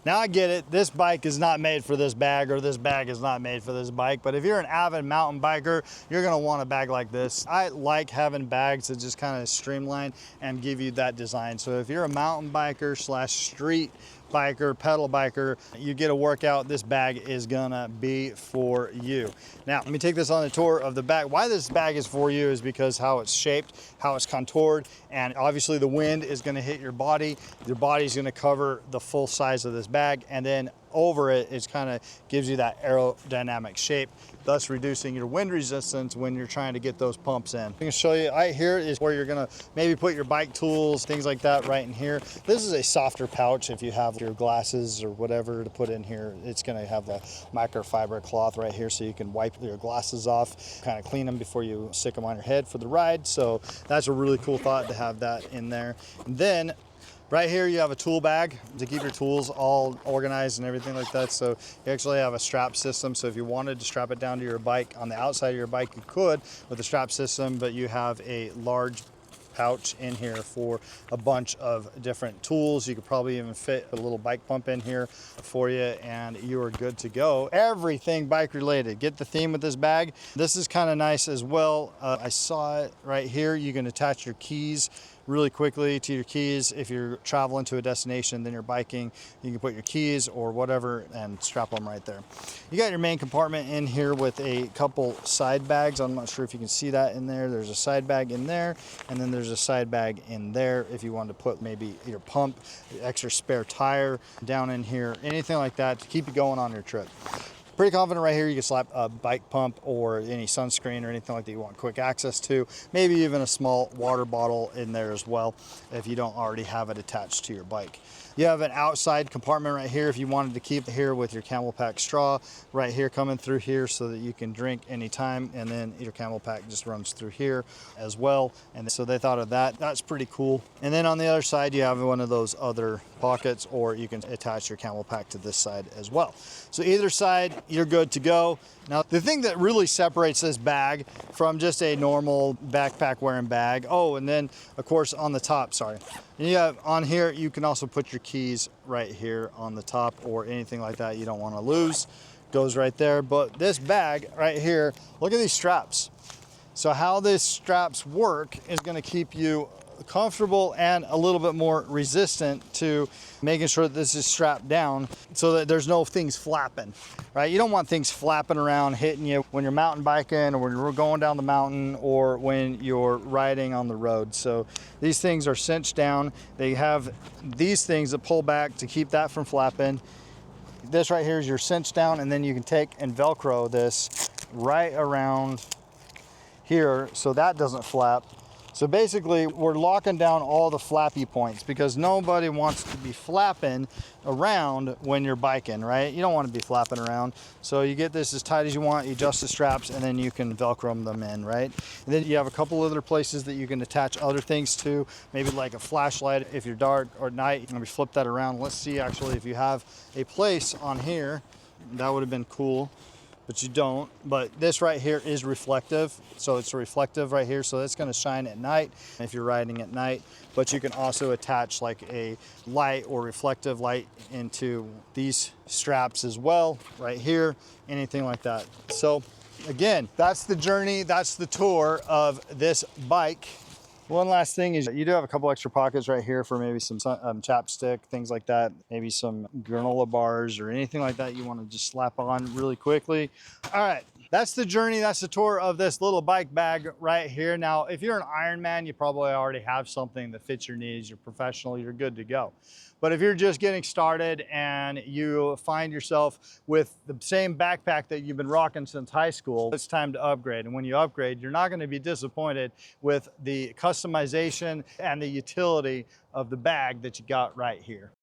Now I get it, this bike is not made for this bag, or this bag is not made for this bike, but if you're an avid mountain biker, you're gonna want a bag like this. I like having bags that just kind of streamline and give you that design. So if you're a mountain biker slash street biker, pedal biker, you get a workout, this bag is gonna be for you. Now, let me take this on a tour of the bag. Why this bag is for you is because how it's shaped, how it's contoured, and obviously the wind is gonna hit your body. Your body's gonna cover the full size of this bag, and then over it, it kind of gives you that aerodynamic shape, thus reducing your wind resistance when you're trying to get those pumps in. I'm gonna show you, right here is where you're gonna maybe put your bike tools, things like that right in here. This is a softer pouch if you have your glasses or whatever to put in here. It's gonna have the microfiber cloth right here so you can wipe your glasses off, kind of clean them before you stick them on your head for the ride. So that's a really cool thought to have that in there. And then right here you have a tool bag to keep your tools all organized and everything like that. So you actually have a strap system. So if you wanted to strap it down to your bike on the outside of your bike, you could with the strap system, but you have a large pouch in here for a bunch of different tools. You could probably even fit a little bike pump in here for you, and you are good to go. Everything bike related. Get the theme with this bag. This is kind of nice as well. I saw it right here. You can attach your keys really quickly to your keys. If you're traveling to a destination, then you're biking, you can put your keys or whatever and strap them right there. You got your main compartment in here with a couple side bags. I'm not sure if you can see that in there. There's a side bag in there, and then there's a side bag in there if you want to put maybe your pump, extra spare tire down in here, anything like that to keep you going on your trip. Pretty confident right here you can slap a bike pump or any sunscreen or anything like that you want quick access to. Maybe even a small water bottle in there as well if you don't already have it attached to your bike. You have an outside compartment right here if you wanted to keep it here with your CamelBak straw right here coming through here so that you can drink anytime, and then your CamelBak just runs through here as well. And so they thought of that. That's pretty cool. And then on the other side you have one of those other pockets, or you can attach your CamelBak to this side as well. So either side, you're good to go. Now, the thing that really separates this bag from just a normal backpack wearing bag, oh, and then of course on the top, sorry, you have on here, you can also put your keys right here on the top or anything like that you don't want to lose, goes right there. But this bag right here, look at these straps. So how these straps work is going to keep you comfortable and a little bit more resistant to making sure that this is strapped down so that there's no things flapping, right? You don't want things flapping around hitting you when you're mountain biking or when you're going down the mountain or when you're riding on the road. So these things are cinched down. They have these things that pull back to keep that from flapping. This right here is your cinch down, and then you can take and Velcro this right around here so that doesn't flap. So basically, we're locking down all the flappy points because nobody wants to be flapping around when you're biking, right? You don't want to be flapping around. So you get this as tight as you want, you adjust the straps, and then you can Velcro them in, right? And then you have a couple other places that you can attach other things to, maybe like a flashlight if you're dark or night. Let me flip that around. Let's see actually if you have a place on here. That would have been cool, but you don't. But this right here is reflective. So it's reflective right here. So it's gonna shine at night if you're riding at night. But you can also attach like a light or reflective light into these straps as well, right here, anything like that. So again, that's the journey, that's the tour of this bike. One last thing is you do have a couple extra pockets right here for maybe some chapstick, things like that, maybe some granola bars or anything like that you want to just slap on really quickly. All right, that's the journey, that's the tour of this little bike bag right here. Now, if you're an Ironman, you probably already have something that fits your needs, you're professional, you're good to go. But if you're just getting started and you find yourself with the same backpack that you've been rocking since high school, it's time to upgrade. And when you upgrade, you're not going to be disappointed with the customization and the utility of the bag that you got right here.